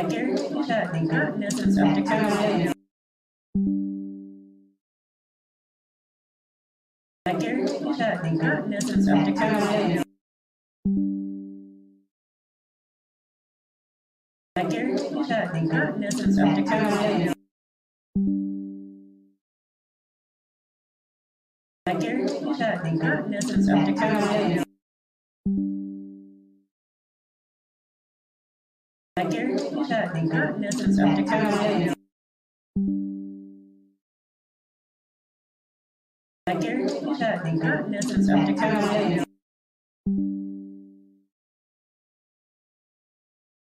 I guarantee that the incontinence is subject to the I guarantee that the incontinence is subject to the I guarantee that the incontinence is subject to the I guarantee that the incontinence is subject to the I guarantee that the incontinence is subject to the I guarantee that the incontinence is subject to the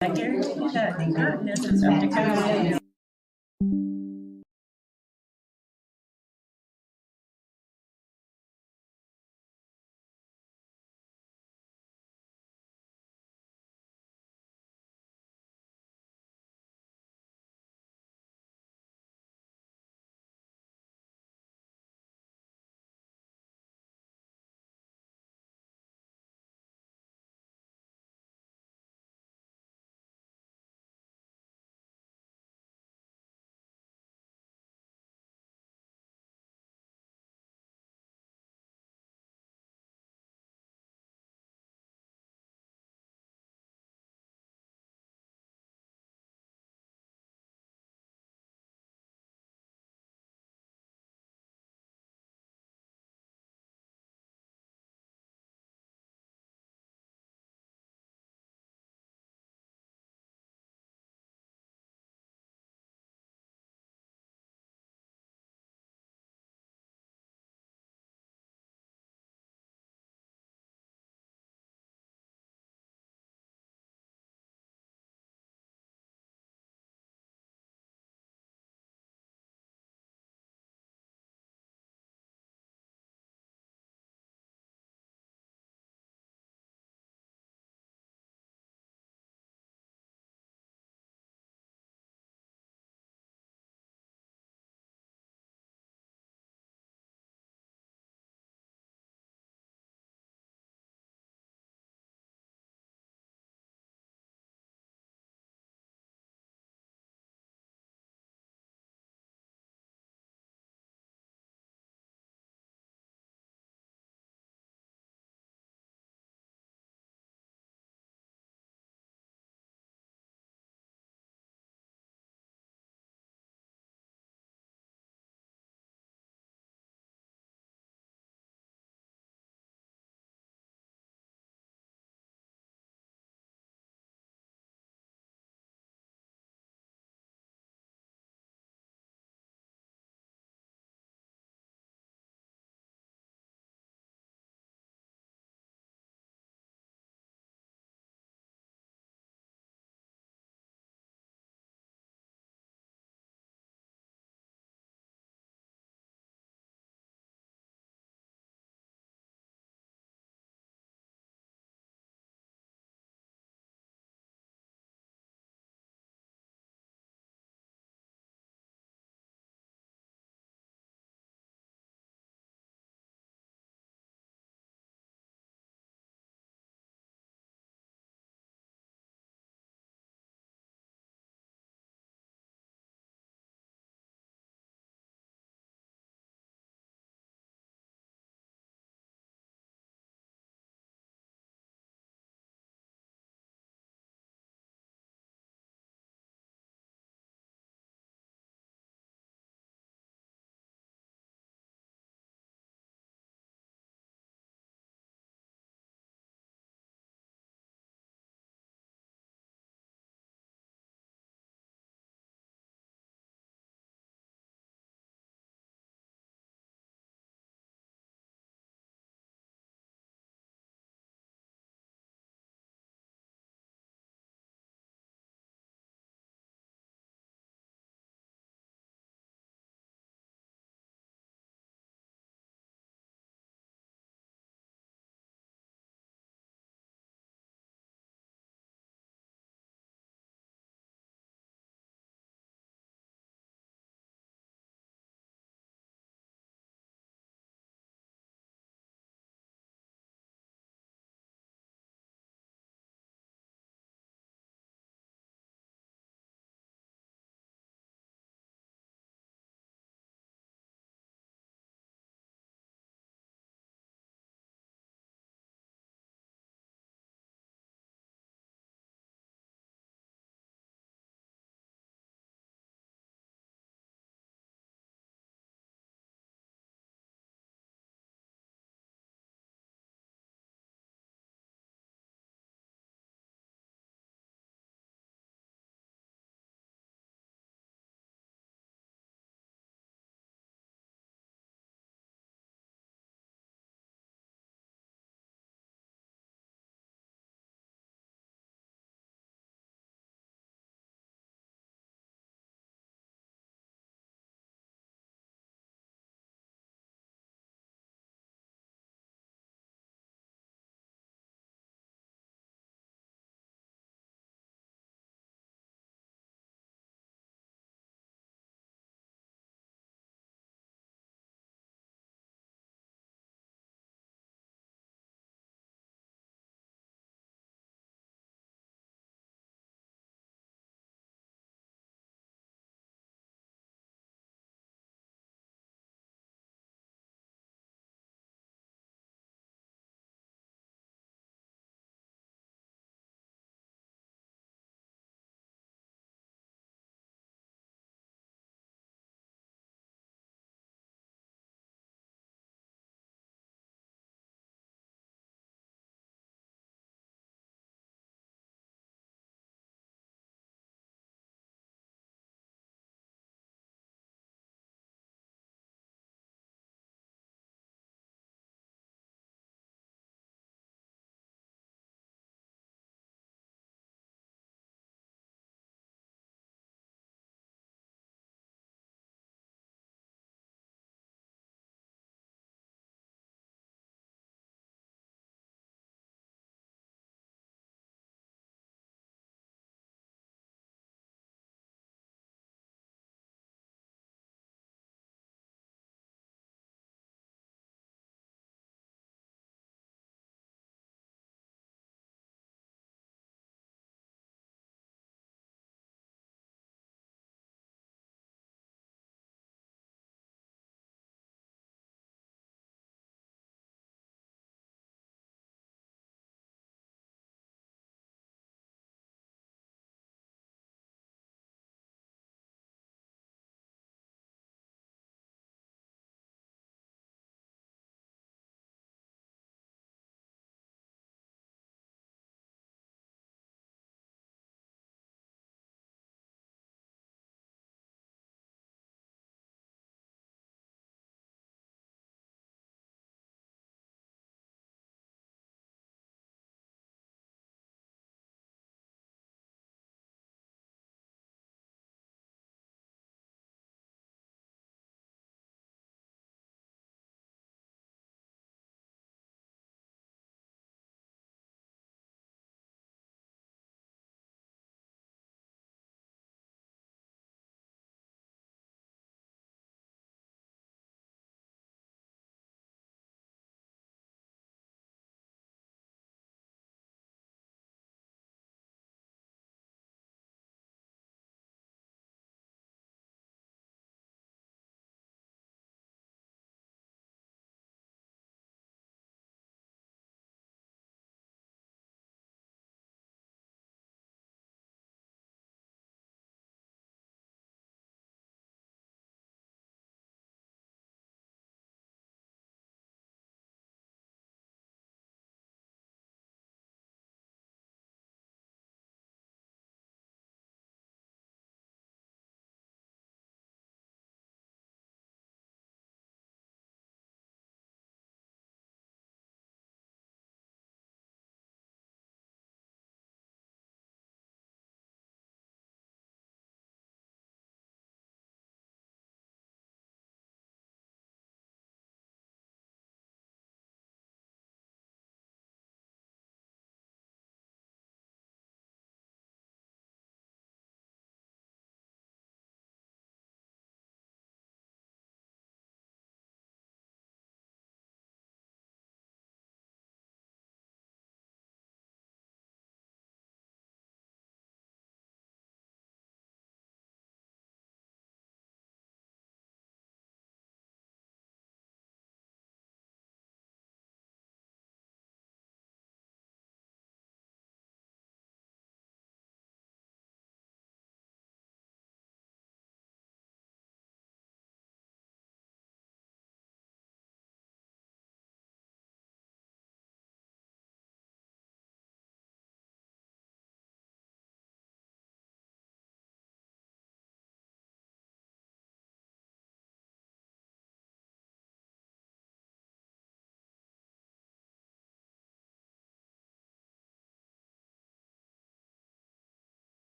I guarantee that the incontinence is subject to the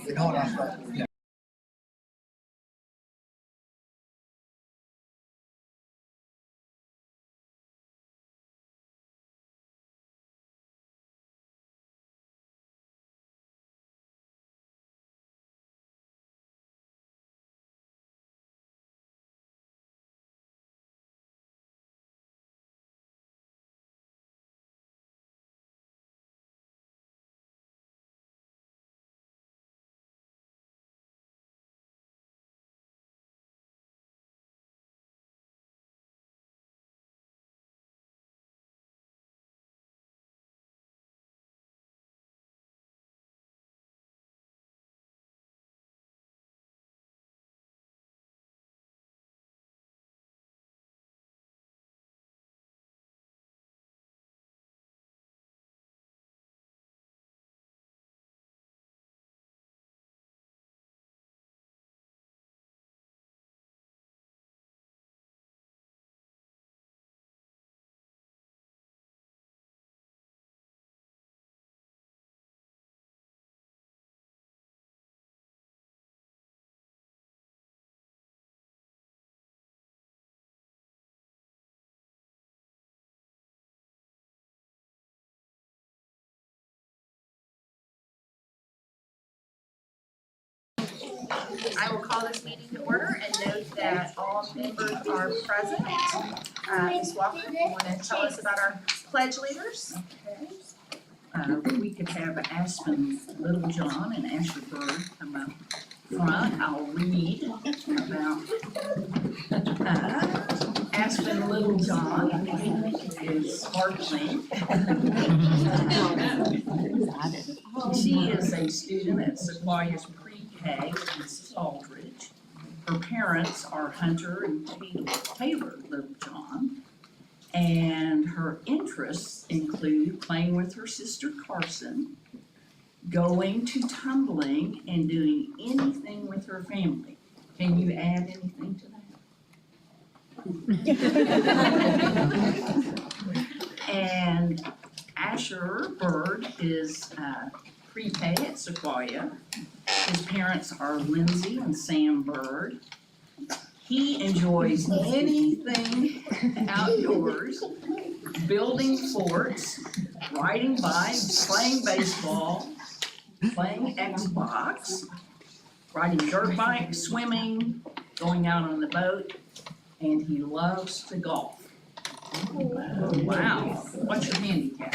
You know what I'm saying? Yeah. I will call this meeting to order and note that all members are present. Ms. Walker, you want to tell us about our pledge leaders? We could have Aspen Littlejohn and Asher Bird come up front. I'll read about Aspen Littlejohn is sparkling. She is a student at Sequoia's Pre-K in Saldridge. Her parents are Hunter and Taylor Littlejohn. And her interests include playing with her sister Carson, going to tumbling, and doing anything with her family. Can you add anything to that? And Asher Bird is pre-K at Sequoia. His parents are Lindsay and Sam Bird. He enjoys anything outdoors, building forts, riding bikes, playing baseball, playing Xbox, riding dirt bikes, swimming, going out on the boat, and he loves to golf. Wow, what's your handicap?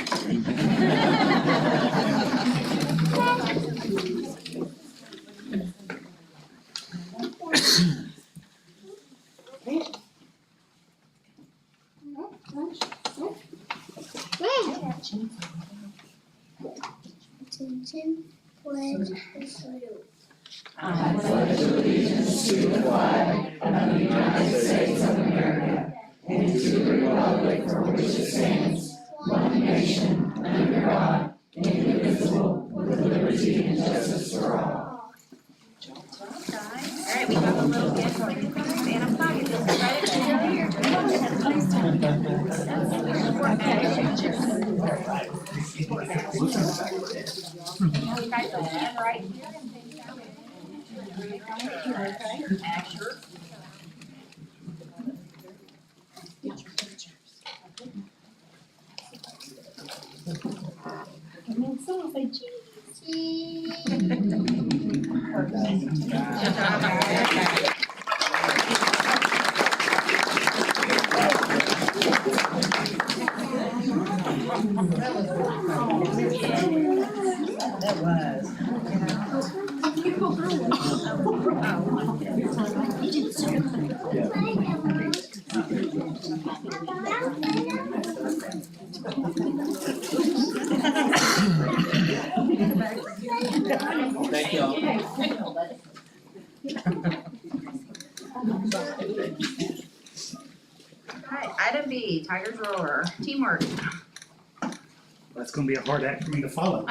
Attention, pledge the salute. I pledge allegiance to the flag of the United States of America and to the republic for which it stands, one nation, under God, indivisible, with liberty and justice for all. All right, we have a little gift for you guys and a flag. It feels right up You guys will stand right here and take that. Asher. And then someone say cheese. That was. Thank y'all. Alright, item B, Tigers Roar, teamwork. That's gonna be a hard act for me to follow.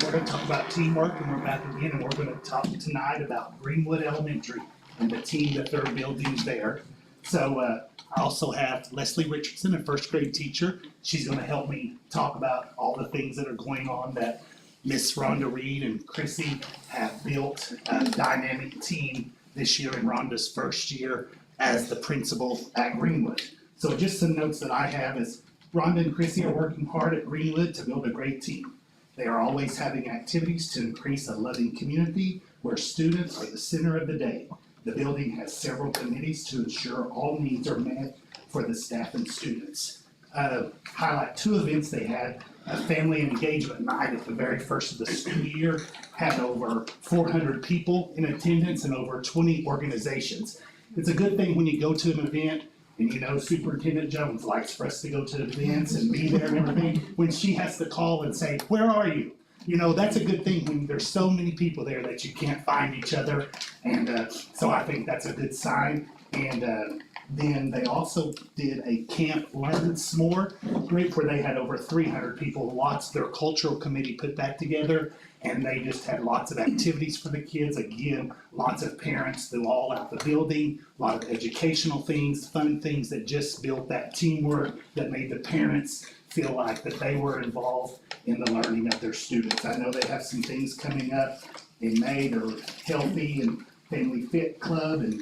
We're gonna talk about teamwork, and we're back again, and we're gonna talk tonight about Greenwood Elementary and the team that they're building there. So, I also have Leslie Richardson, a first grade teacher. She's gonna help me talk about all the things that are going on that Miss Rhonda Reed and Chrissy have built a dynamic team this year in Rhonda's first year as the principal at Greenwood. So just some notes that I have is Rhonda and Chrissy are working hard at Greenwood to build a great team. They are always having activities to increase a loving community where students are the center of the day. The building has several committees to ensure all needs are met for the staff and students. Highlight 2 events they had. A family engagement night at the very first of the school year had over 400 people in attendance and over 20 organizations. It's a good thing when you go to an event and you know Superintendent Jones likes for us to go to events and be there and everything. When she has to call and say, "Where are you?" You know, that's a good thing when there's so many people there that you can't find each other. And so I think that's a good sign. And then they also did a Camp Learn S'more group where they had over 300 people. Their cultural committee put that together, and they just had lots of activities for the kids. Again, lots of parents through all out the building, a lot of educational things, fun things that just built that teamwork that made the parents feel like that they were involved in the learning of their students. I know they have some things coming up in May. They're Healthy and Family Fit Club and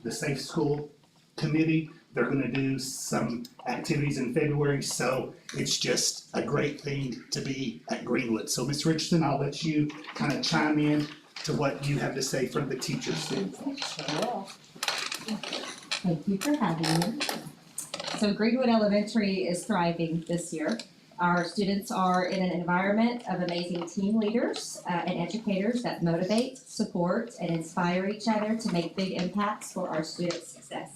the Safe School Committee. They're gonna do some activities in February, so it's just a great thing to be at Greenwood. So Ms. Richardson, I'll let you kind of chime in to what you have to say from the teacher's standpoint. Thank you for having me. So Greenwood Elementary is thriving this year. Our students are in an environment of amazing team leaders and educators that motivate, support, and inspire each other to make big impacts for our students' success.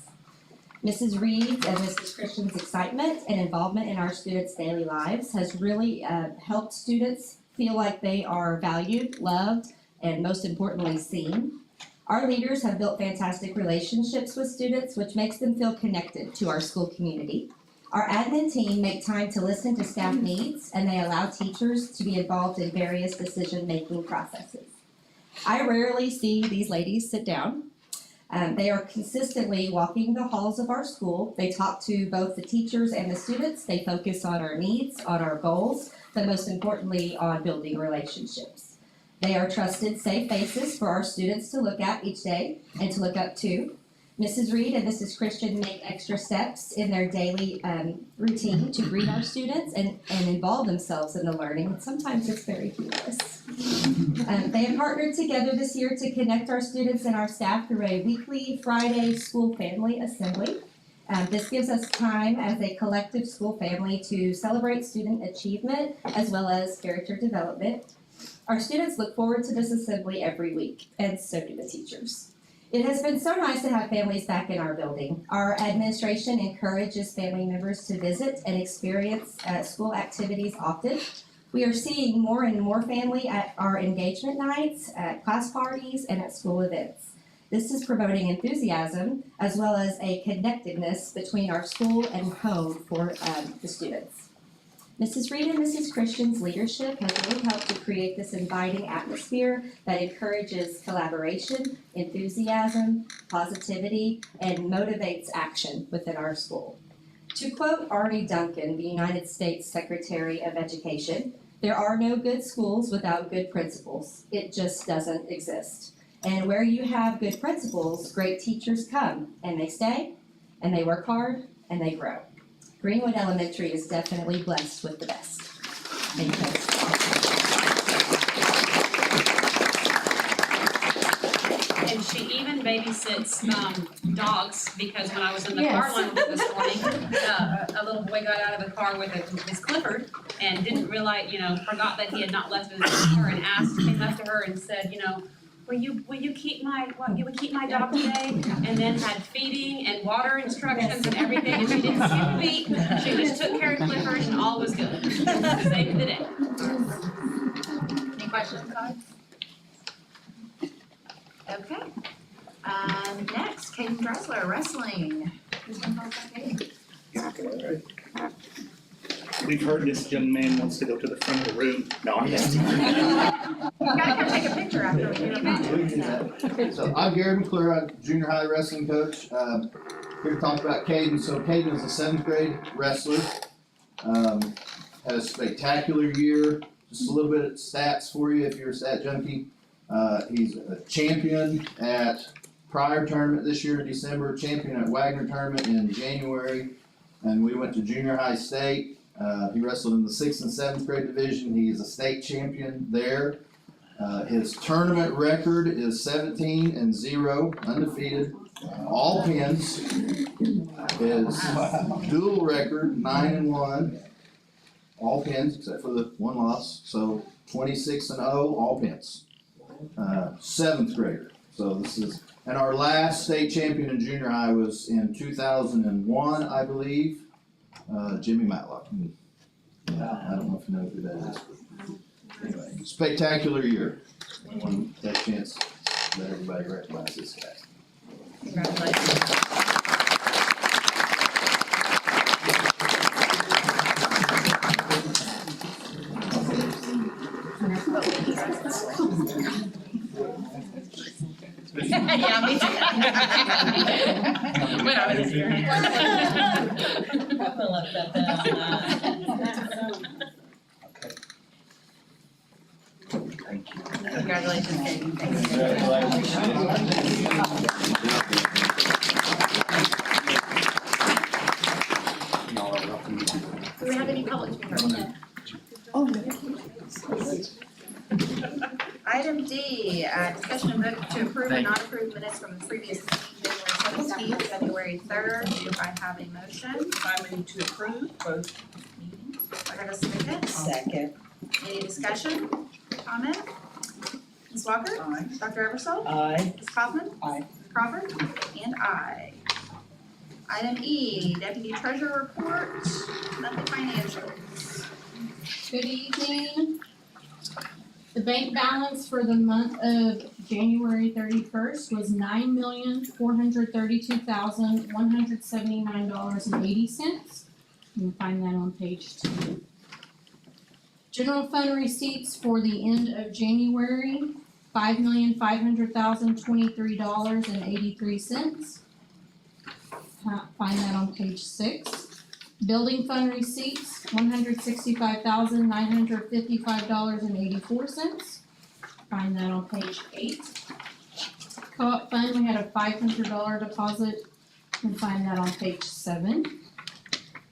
Mrs. Reed and Mrs. Christian's excitement and involvement in our students' daily lives has really helped students feel like they are valued, loved, and most importantly, seen. Our leaders have built fantastic relationships with students, which makes them feel connected to our school community. Our admin team make time to listen to staff needs, and they allow teachers to be involved in various decision-making processes. I rarely see these ladies sit down. They are consistently walking the halls of our school. They talk to both the teachers and the students. They focus on our needs, on our goals, but most importantly, on building relationships. They are trusted, safe faces for our students to look at each day and to look up to. Mrs. Reed and Mrs. Christian make extra steps in their daily routine to greet our students and involve themselves in the learning. And sometimes it's very humorous. They have partnered together this year to connect our students and our staff through a weekly Friday school family assembly. This gives us time as a collective school family to celebrate student achievement as well as character development. Our students look forward to this assembly every week, and so do the teachers. It has been so nice to have families back in our building. Our administration encourages family members to visit and experience school activities often. We are seeing more and more family at our engagement nights, at class parties, and at school events. This is promoting enthusiasm as well as a connectedness between our school and home for the students. Mrs. Reed and Mrs. Christian's leadership has really helped to create this inviting atmosphere that encourages collaboration, enthusiasm, positivity, and motivates action within our school. To quote Arnie Duncan, the United States Secretary of Education, "There are no good schools without good principals. It just doesn't exist. And where you have good principals, great teachers come, and they stay, and they work hard, and they grow." Greenwood Elementary is definitely blessed with the best. Thank you. And she even babysits dogs, because when I was in the car line with her this morning, a little boy got out of the car with his Clifford and didn't realize, forgot that he had not left his car and came up to her and said, Will you keep my dog today? And then had feeding and water instructions and everything, and she didn't skip a beat. She just took care of Clifford and all was good. Saved the day. Any questions, comments? Okay. Next, Kaden Dressler, wrestling. Who's gonna call that Kaden? We've heard this young man wants to go to the front of the room. No, I'm just. You gotta come take a picture after we get him. So I'm Gary McClure, I'm junior high wrestling coach. Here to talk about Caden. So Caden is a 7th grade wrestler. Had a spectacular year. just a little bit of stats for you if you're a stat junkie. He's a champion at Pryor tournament this year in December, champion at Wagner tournament in January, and we went to junior high state. He wrestled in the 6th and 7th grade division. He is a state champion there. His tournament record is 17-0, undefeated, all pins. His dual record, 9-1, all pins except for the one loss, so 26-0, all pins. 7th grader, so this is, and our last state champion in junior high was in 2001, I believe, Jimmy Matlock. Yeah, I don't know if you know who that is, but anyway, spectacular year. I want to take a chance to let everybody recognize this guy. Congratulations. Yeah, me too. When I was here. Thank you. Congratulations, Katie. Thank you. Y'all are welcome. Do we have any public speakers? Item D, discussion and vote to approve and not approve minutes from the previous meeting, January 17th, February 3rd. Do I have a motion? I move to approve both meetings. I have a second. Second. Any discussion, comment? Ms. Walker? Aye. Dr. Eversole? Aye. Ms. Kaufman? Aye. Ms. Crawford? And aye. Item E, Deputy Treasurer Report, monthly financials. Good evening. The bank balance for the month of January 31st was $9,432,179.80. You can find that on page 2. General fund receipts for the end of January, $5,500,023.83. Find that on page 6. Building fund receipts, $165,955.84. Find that on page 8. Co-op fund, we had a $500 deposit, and find that on page 7.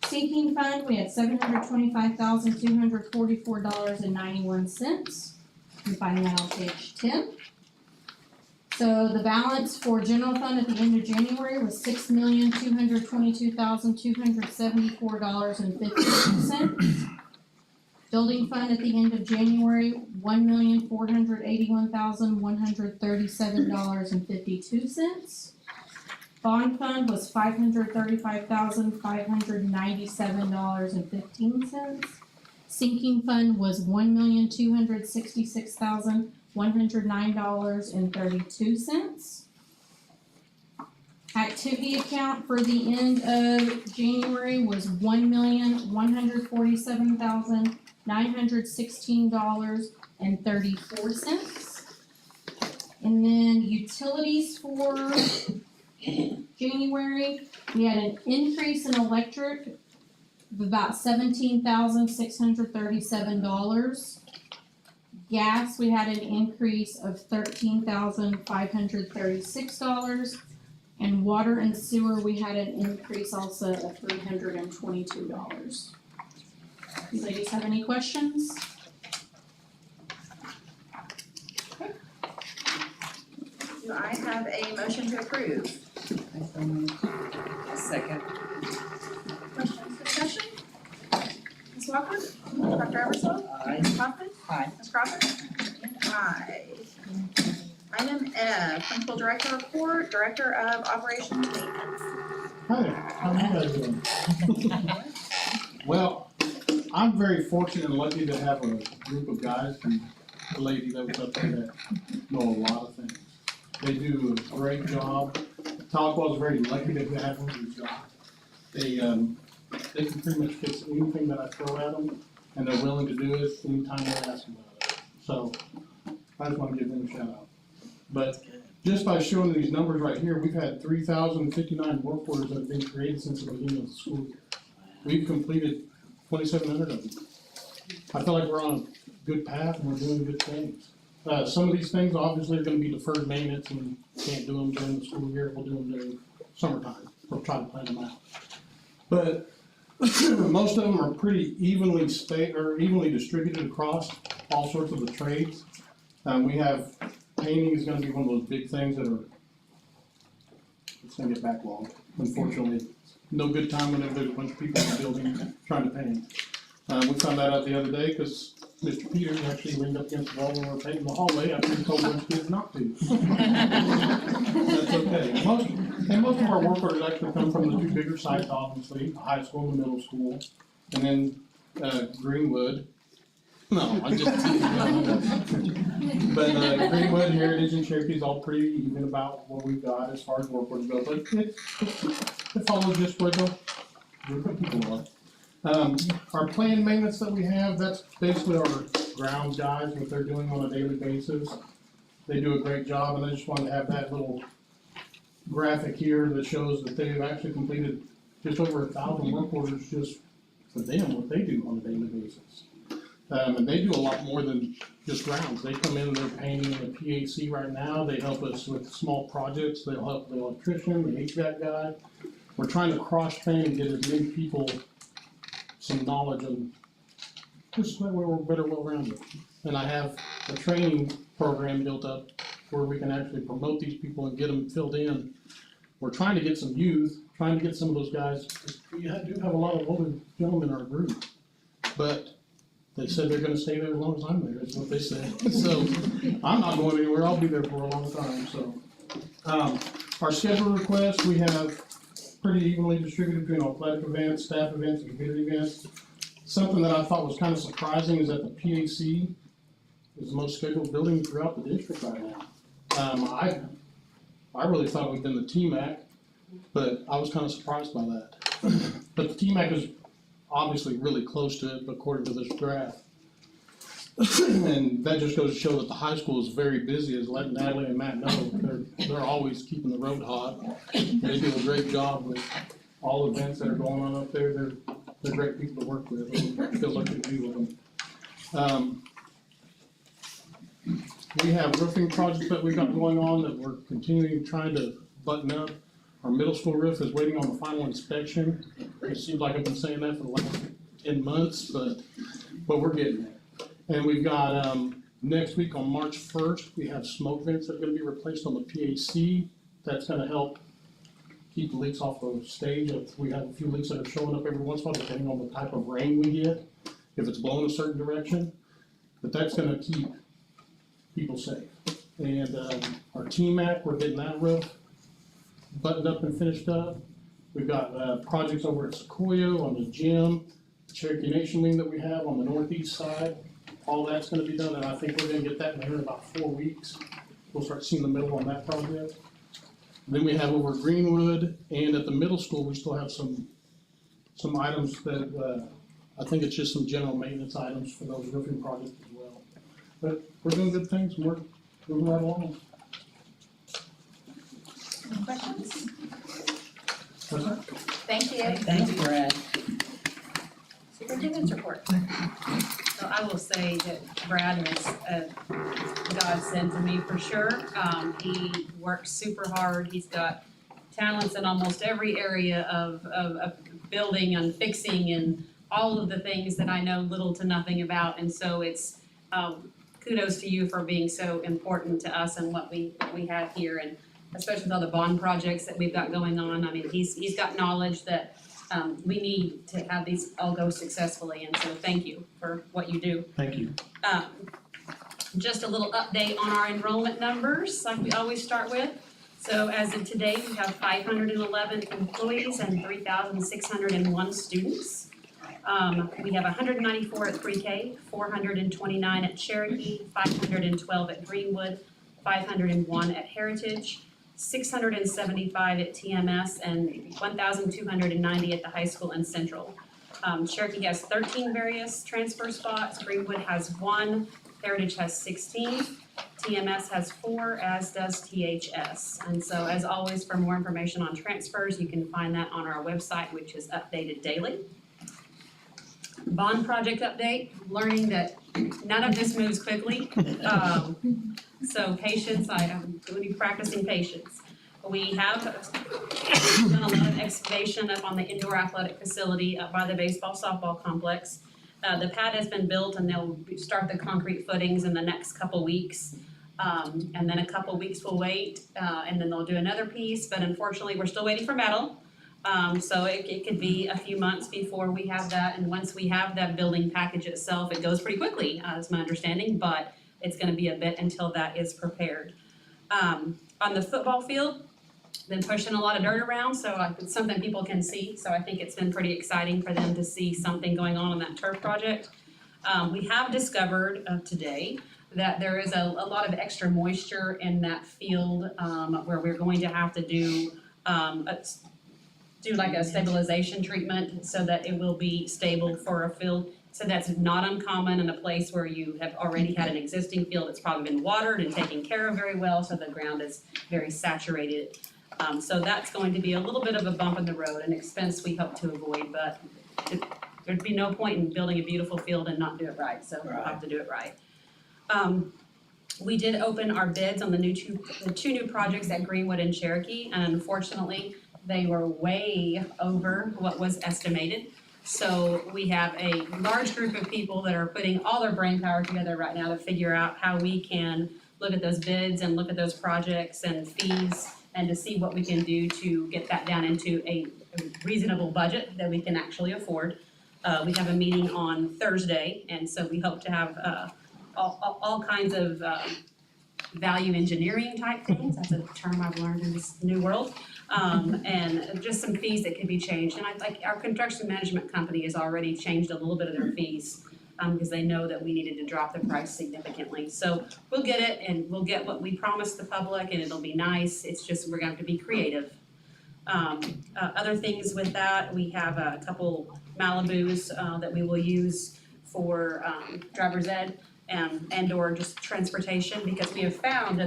Sinking fund, we had $725,244.91. You can find that on page 10. So the balance for general fund at the end of January was $6,222,274.52. Building fund at the end of January, $1,481,137.52. Bond fund was $535,597.15. Sinking fund was $1,266,109.32. Activity account for the end of January was $1,147,916.34. And then utilities for January, we had an increase in electric of about $17,637. Gas, we had an increase of $13,536. And water and sewer, we had an increase also of $322. You ladies have any questions? Do I have a motion to approve? Second. Questions, discussion? Ms. Walker? Dr. Eversole? Aye. Ms. Kaufman? Aye. Ms. Crawford? And aye. Item F, Principal Director Report, Director of Operations Maintenance. Hi there, how are you guys doing? Well, I'm very fortunate and lucky to have a group of guys and a lady that was up there that know a lot of things. They do a great job. Tahlequah's very lucky to have them do the job. They can pretty much fix anything that I throw at them, and they're willing to do it anytime they ask about it. So, I just wanna give them a shout out. But just by showing these numbers right here, we've had 3,059 work orders that have been created since the beginning of the school year. We've completed 2,700 of them. I feel like we're on a good path and we're doing good things. Some of these things obviously are gonna be deferred maintenance and we can't do them during the school year, we'll do them during summertime, we'll try to plan them out. But most of them are pretty evenly evenly distributed across all sorts of the trades. We have, painting is gonna be one of those big things that are, it's gonna get backlogged, unfortunately. No good time whenever there's a bunch of people in the building trying to paint. We found that out the other day, cause Mr. Peters actually leaned up against the wall when we were painting the hallway after he told a bunch of kids not to. That's okay. Most of our work orders actually come from the two bigger sites, obviously, the high school and the middle school, and then, Greenwood. No, I'm just teasing. But, Greenwood, Heritage, and Cherokee is all pretty even about what we've got as far as work orders go, but it follows just where the people are. Our planned maintenance that we have, that's basically our ground guys, what they're doing on a daily basis. They do a great job, and I just wanted to have that little graphic here that shows that they've actually completed just over 1,000 work orders just for them, what they do on a daily basis. And they do a lot more than just grounds. They come in and they're painting the PAC right now. They help us with small projects. They'll help the electrician, the HVAC guy. We're trying to cross-train and get as many people some knowledge on just so that we're better well-rounded. And I have a training program built up where we can actually promote these people and get them filled in. We're trying to get some youth, trying to get some of those guys. We do have a lot of older gentlemen in our group, but they said they're gonna stay there as long as I'm there, is what they said. So I'm not going anywhere, I'll be there for a long time, so. Our schedule requests, we have pretty evenly distributed between athletic events, staff events, and community events. Something that I thought was kind of surprising is that the PAC is the most scheduled building throughout the district right now. I really thought we'd been the TMAC, but I was kind of surprised by that. But the TMAC is obviously really close to it, according to this graph. And that just goes to show that the high school is very busy, as letting Natalie and Matt know. They're always keeping the road hot. They do a great job with all events that are going on up there. They're great people to work with. I feel lucky to be with them. We have roofing projects that we've got going on that we're continuing trying to button up. Our middle school roof is waiting on the final inspection. It seems like I've been saying that for the last 10 months, but we're getting there. And we've got, next week on March 1st, we have smoke vents that are gonna be replaced on the PAC. That's gonna help keep the leaks off the stage. We have a few leaks that are showing up every once in a while, depending on the type of rain we get, if it's blowing a certain direction. But that's gonna keep people safe. And, our TMAC, we're getting that roof buttoned up and finished up. We've got, projects over at Sequoia on the gym, Cherokee Nation wing that we have on the northeast side. All that's gonna be done, and I think we're gonna get that in here in about 4 weeks. We'll start seeing the middle on that project. Then we have over Greenwood, and at the middle school, we still have some items that, I think it's just some general maintenance items for those roofing projects as well. But we're doing good things, and we're moving right along. Any questions? What's that? Thank you. Thanks, Brad. Superintendent's report. So I will say that Brad is a godsend to me for sure. He works super hard. He's got talents in almost every area of building and fixing and all of the things that I know little to nothing about. And so it's, kudos to you for being so important to us and what we have here, and especially with all the bond projects that we've got going on. I mean, he's got knowledge that we need to have these all go successfully, and so thank you for what you do. Thank you. Just a little update on our enrollment numbers, like we always start with. So as of today, we have 511 employees and 3,601 students. We have 194 at pre-K, 429 at Cherokee, 512 at Greenwood, 501 at Heritage, 675 at TMS, and 1,290 at the high school and Central. Cherokee has 13 various transfer spots, Greenwood has 1, Heritage has 16, TMS has 4, as does THS. And so as always, for more information on transfers, you can find that on our website, which is updated daily. Bond project update, learning that none of this moves quickly. So patience, I'm gonna be practicing patience. We have done a lot of excavation up on the indoor athletic facility up by the baseball softball complex. The pad has been built and they'll start the concrete footings in the next couple weeks. And then a couple weeks we'll wait, and then they'll do another piece, but unfortunately, we're still waiting for metal. So it could be a few months before we have that, and once we have that building package itself, it goes pretty quickly, is my understanding, but it's gonna be a bit until that is prepared. On the football field, been pushing a lot of dirt around, so it's something people can see, so I think it's been pretty exciting for them to see something going on that turf project. We have discovered today that there is a lot of extra moisture in that field, where we're going to have to do like a stabilization treatment so that it will be stable for a field. So that's not uncommon in a place where you have already had an existing field that's probably been watered and taken care of very well, so the ground is very saturated. So that's going to be a little bit of a bump in the road, an expense we hope to avoid, but there'd be no point in building a beautiful field and not do it right, so we'll have to do it right. We did open our bids on the two new projects at Greenwood and Cherokee, and unfortunately, they were way over what was estimated. So we have a large group of people that are putting all their brain power together right now to figure out how we can look at those bids and look at those projects and fees and to see what we can do to get that down into a reasonable budget that we can actually afford. We have a meeting on Thursday, and so we hope to have all kinds of value engineering type things. That's a term I've learned in this new world. And just some fees that can be changed. And our construction management company has already changed a little bit of their fees because they know that we needed to drop the price significantly. So we'll get it and we'll get what we promised the public and it'll be nice. It's just we're going to have to be creative. Other things with that, we have a couple Malibus that we will use for driver's ed. And or just transportation, because we have found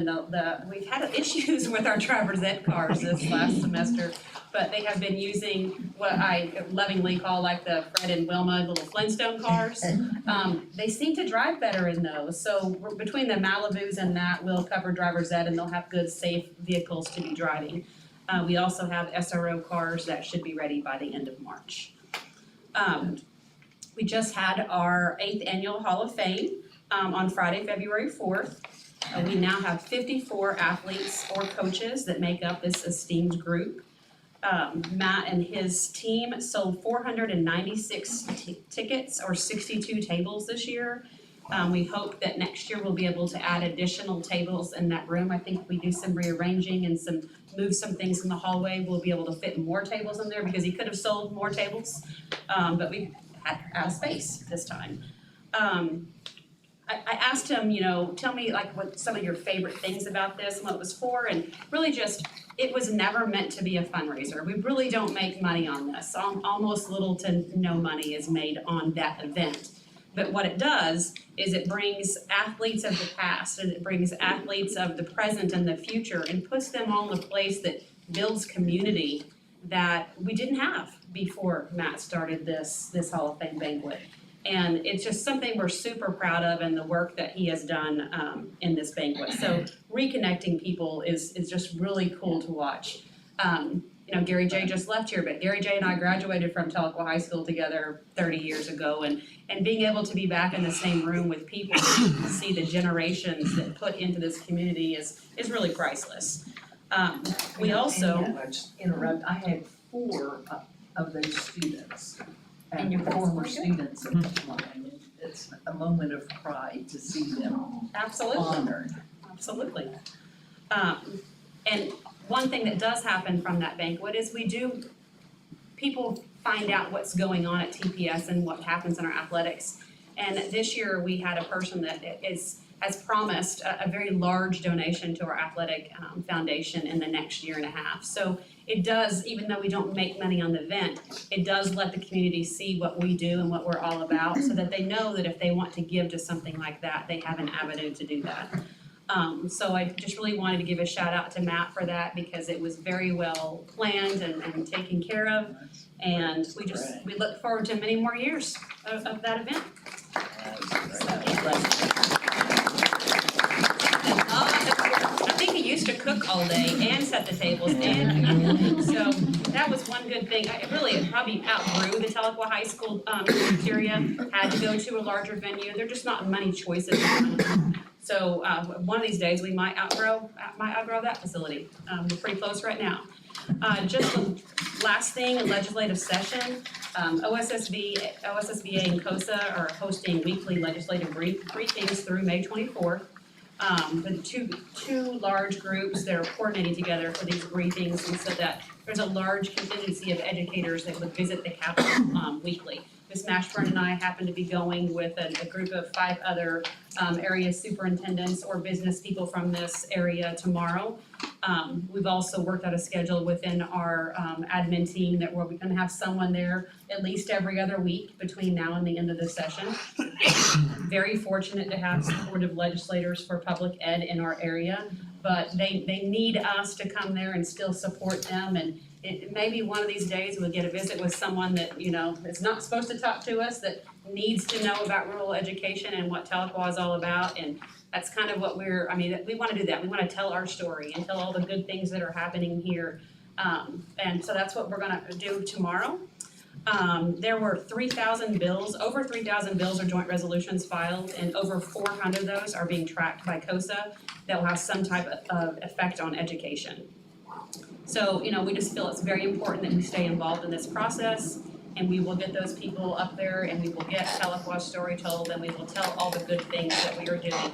we've had issues with our driver's ed cars this last semester, but they have been using what I lovingly call like the Fred and Wilma little Flintstone cars. They seem to drive better in those, so between the Malibus and that, we'll cover driver's ed and they'll have good, safe vehicles to be driving. We also have SRO cars that should be ready by the end of March. We just had our 8th annual Hall of Fame. On Friday, February 4th. We now have 54 athletes or coaches that make up this esteemed group. Matt and his team sold 496 tickets or 62 tables this year. We hope that next year we'll be able to add additional tables in that room. I think if we do some rearranging and move some things in the hallway, we'll be able to fit more tables in there because he could have sold more tables, but we had out of space this time. I asked him, tell me like what some of your favorite things about this and what it was for, and really just, it was never meant to be a fundraiser. We really don't make money on this. Almost little to no money is made on that event. But what it does is it brings athletes of the past and it brings athletes of the present and the future and puts them all in a place that builds community that we didn't have before Matt started this Hall of Fame banquet. And it's just something we're super proud of and the work that he has done in this banquet. So reconnecting people is just really cool to watch. Gary J just left here, but Gary J and I graduated from Tahlequah High School together 30 years ago. And being able to be back in the same room with people to see the generations that put into this community is really priceless. We also. I just interrupt, I had 4 of those students. And your former students of mine, it's a moment of pride to see them honored. Absolutely. And one thing that does happen from that banquet is people find out what's going on at TPS and what happens in our athletics. And this year we had a person that has promised a very large donation to our athletic foundation in the next year and a half. So it does, even though we don't make money on the event, it does let the community see what we do and what we're all about so that they know that if they want to give to something like that, they have an avenue to do that. So I just really wanted to give a shout out to Matt for that because it was very well planned and taken care of. And we look forward to many more years of that event. I think he used to cook all day and set the tables and so that was one good thing. It probably outgrew the Tahlequah High School cafeteria, had to go to a larger venue. They're just not many choices. So one of these days we might outgrow that facility. We're pretty close right now. Just the last thing, a legislative session. OSSBA and COSA are hosting weekly legislative briefings through May 24th. The two large groups that are coordinating together for these briefings, and so that there's a large contingency of educators that would visit the Capitol weekly. Ms. Mashburn and I happen to be going with a group of 5 other area superintendents or business people from this area tomorrow. We've also worked out a schedule within our admin team that we're gonna have someone there at least every other week between now and the end of the session. Very fortunate to have supportive legislators for public ed in our area, but they need us to come there and still support them, and it may be one of these days we'll get a visit with someone that, is not supposed to talk to us, that needs to know about rural education and what Tahlequah is all about, and that's kind of what we wanna do that. We wanna tell our story and tell all the good things that are happening here. And so that's what we're gonna do tomorrow. There were 3,000 bills, over 3,000 bills or joint resolutions filed, and over 400 of those are being tracked by COSA that will have some type of effect on education. So, we just feel it's very important that we stay involved in this process, and we will get those people up there, and we will get Tahlequah's story told, and we will tell all the good things that we are doing.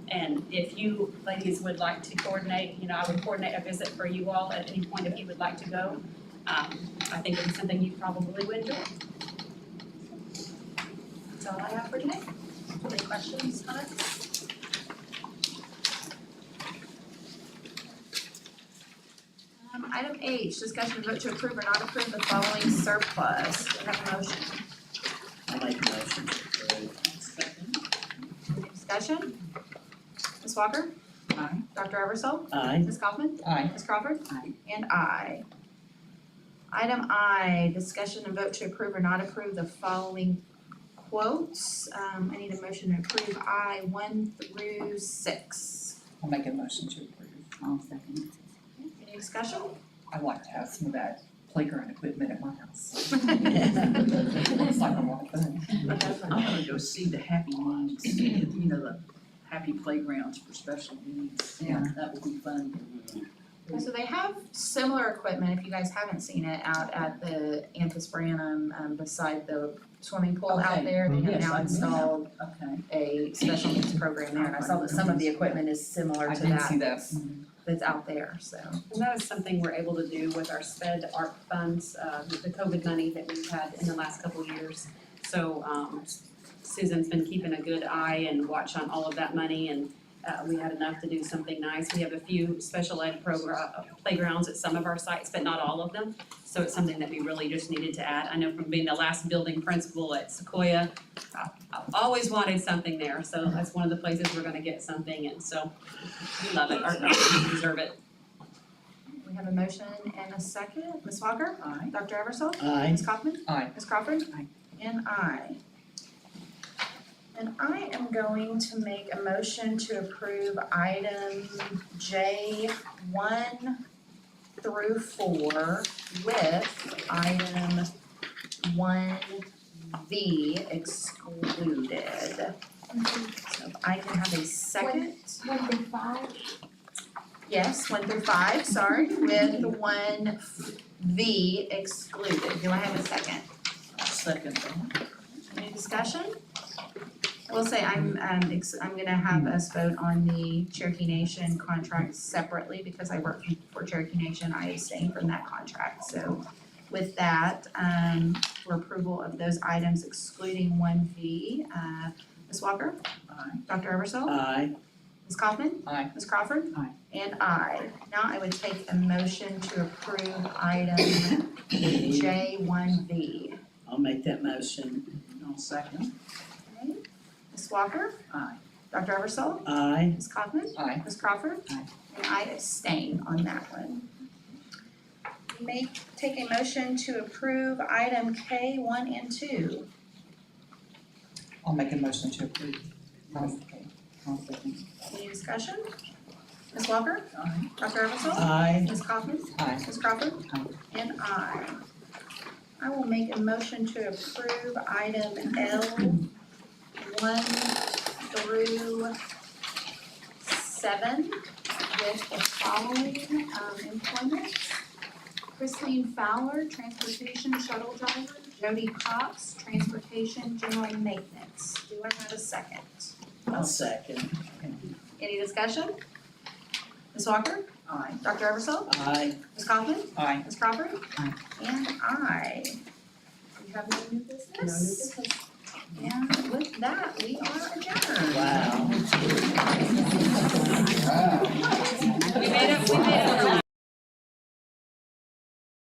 And if you ladies would like to coordinate, I would coordinate a visit for you all at any point if you would like to go. I think it'd be something you probably would enjoy. That's all I have for today. Any questions, comments? Item H, discussion and vote to approve or not approve the following surplus. Do I have a motion? I make a motion to approve. Any discussion? Ms. Walker? Aye. Dr. Eversole? Aye. Ms. Kaufman? Aye. Ms. Crawford? Aye. And aye. Item I, discussion and vote to approve or not approve the following quotes. I need a motion to approve I 1 through 6. I'll make a motion to approve. I'll second. Any discussion? I like to have some of that playground equipment at my house. It's like a lot of fun. I'm gonna go see the happy needs, the happy playgrounds for special needs. Yeah. That would be fun. So they have similar equipment, if you guys haven't seen it, out at the Antis Branham, beside the swimming pool out Okay. there. They have Yes, now I do. installed Okay. a special needs program there, and I saw that some of the equipment is similar I to did see that that. that's out there, so. And that is something we're able to do with our SPED ARP funds, with the COVID money that we've had in the last couple of years. So, Susan's been keeping a good eye and watch on all of that money, and we had enough to do something nice. We have a few special ed playgrounds at some of our sites, but not all of them. So it's something that we really just needed to add. I know from being the last building principal at Sequoia, I've always wanted something there. So that's one of the places we're gonna get something, and so we love it. Our kids deserve it. We have a motion and a second. Ms. Walker? Aye. Dr. Eversole? Aye. Ms. Kaufman? Aye. Ms. Crawford? Aye. And aye. And I am going to make a motion to approve item J 1 through 4 with item 1V excluded. So if I can have a second. 1 through 5. Yes, 1 through 5, sorry, with 1V excluded. Do I have a second? Second. Any discussion? I will say I'm gonna have us vote on the Cherokee Nation contract separately because I work for Cherokee Nation. I abstain from that contract. So with that, for approval of those items excluding 1V, Ms. Walker? Aye. Dr. Eversole? Aye. Ms. Kaufman? Aye. Ms. Crawford? Aye. And aye. Now I would take a motion to approve item J1V. I'll make that motion. I'll second. Okay. Ms. Walker? Aye. Dr. Eversole? Aye. Ms. Kaufman? Aye. Ms. Crawford? Aye. And I abstain on that one. May take a motion to approve item K 1 and 2. I'll make a motion to approve. Okay. I'll second. Any discussion? Ms. Walker? Aye. Dr. Eversole? Aye. Ms. Kaufman? Aye. Ms. Crawford? Aye. And I. I will make a motion to approve item L 1 through 7 with the following employments. Christine Fowler, Transportation Shuttle Driver. Jody Cox, Transportation General Maintenance. Do I have a second? I'll second. Any discussion? Ms. Walker? Aye. Dr. Eversole? Aye. Ms. Kaufman? Aye. Ms. Crawford? Aye. And I. We have no new business? And with that, we are adjourned. Wow. Wow. We made it,